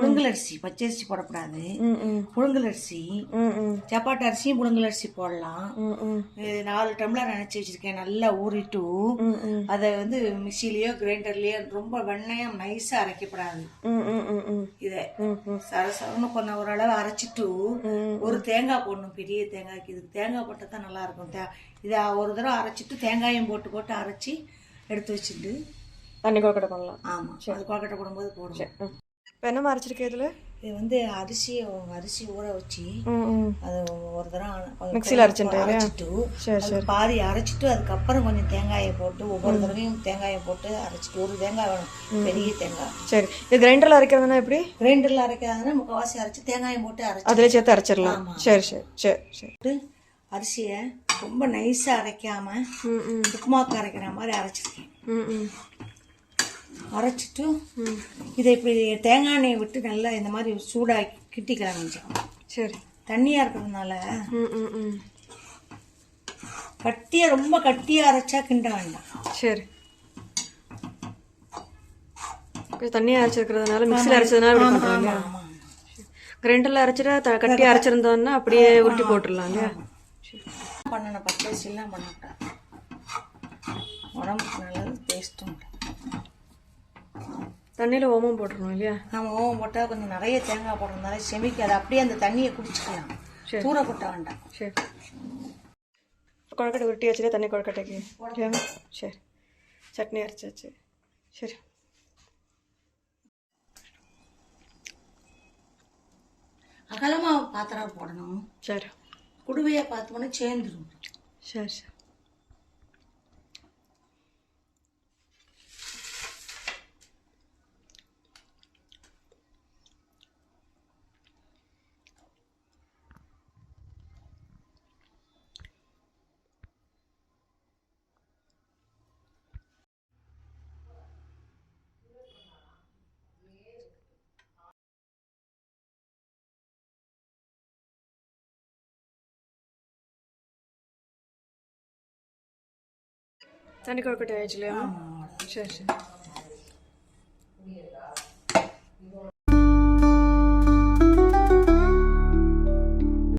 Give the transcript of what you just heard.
புழுங்கல் அரிசி, பச்சரிசி போடக்கூடாது. புழுங்கல் அரிசி, சப்பாத்தி அரிசியும் புழுங்கல் அரிசி போடலாம். 4 டம்ளர் நினைச்சு வச்சிருக்கேன். நல்லா ஊறிட்டு அதை வந்து மிக்சிலயோ கிரைண்டர்லயோ ரொம்ப வெண்ணையா நைஸா அரைக்கப்படாது. இதை சரசரன்னு கொஞ்சம் ஓரளவு அரைச்சிட்டு ஒரு தேங்காய் போடணும். பெரிய தேங்காய்க்கு இதுக்கு தேங்காய் போட்டால் தான் நல்லா இருக்கும். இதை ஒரு தடவை அரைச்சிட்டு தேங்காயும் போட்டு அரைச்சி எடுத்து வச்சுட்டு தண்ணி கொழுக்கட்டை பண்ணலாம். ஆமாம், அது கொழுக்கட்டை போடும்போது போடுவோம். இப்போ என்ன அரைச்சிருக்கேன் இதில்? இது வந்து அரிசி ஊற வச்சு அது ஒரு தடவை மிக்சியில் அரைச்சிட்டு பாதி அரைச்சிட்டு அதுக்கப்புறம் கொஞ்சம் தேங்காயை போட்டு ஒவ்வொரு தடவையும் தேங்காயை போட்டு அரைச்சிட்டு ஒரு தேங்காய் வேணும், பெரிய தேங்காய். சரி, இது கிரைண்டரில் அரைக்கிறதுனா எப்படி? கிரைண்டரில் அரைக்காதுன்னா முக்கால்வாசி அரைச்சி தேங்காயம் போட்டு அரைச்சி அதிலே சேர்த்து அரைச்சிடலாம். சரி சரி சரி சரி. அரிசியை ரொம்ப நைஸாக அரைக்காம உப்புமாக்கு அரைக்கிற மாதிரி அரைச்சிருக்கேன். அரைச்சிட்டு இதை இப்படி தேங்காய் எண்ணெயை விட்டு நல்லா இந்த மாதிரி சூடாக்கி கிட்டிக்கலாம் கொஞ்சம். சரி. தண்ணியாக இருக்கிறதுனால ரொம்ப கட்டியாக அரைச்சா கிண்ட வேண்டாம். சரி. கொஞ்சம் தண்ணியாக அரைச்சிருக்கிறதுனால மிக்சியில் அரைச்சதுனால இப்படி பண்ணுறாங்க. கிரைண்டரில் அரைச்சிட்டா கட்டியாக அரைச்சிருந்தோன்னா அப்படியே உருட்டி போட்டுடலாம் இல்லையா? பண்ணணும், பச்சரிசிலாம் பண்ணக்கூடாது. உடம்புக்கு நல்லது, டேஸ்ட்டும். தண்ணியில் ஓமம் போட்டுருணும் இல்லையா? நம்ம ஓமம் போட்டால் கொஞ்சம் நிறைய தேங்காய் போடுறதுனால செமிக்காது. அப்படியே அந்த தண்ணியை குடிச்சிக்கலாம், தூர கொட்ட வேண்டாம். சரி. கொழுக்கட்டை உருட்டி வச்சுட்டு தண்ணி கொழுக்கட்டைக்கு. சரி. சட்னி அரைச்சாச்சு. சரி. அகலமாக பாத்திரம் போடணும். சரி. குடுவையாக பார்த்தோம்னா சேர்ந்துடும். சரி சரி. தண்ணி கொழுக்கட்டை ஆயிடுச்சு இல்லையா? சரி சரி.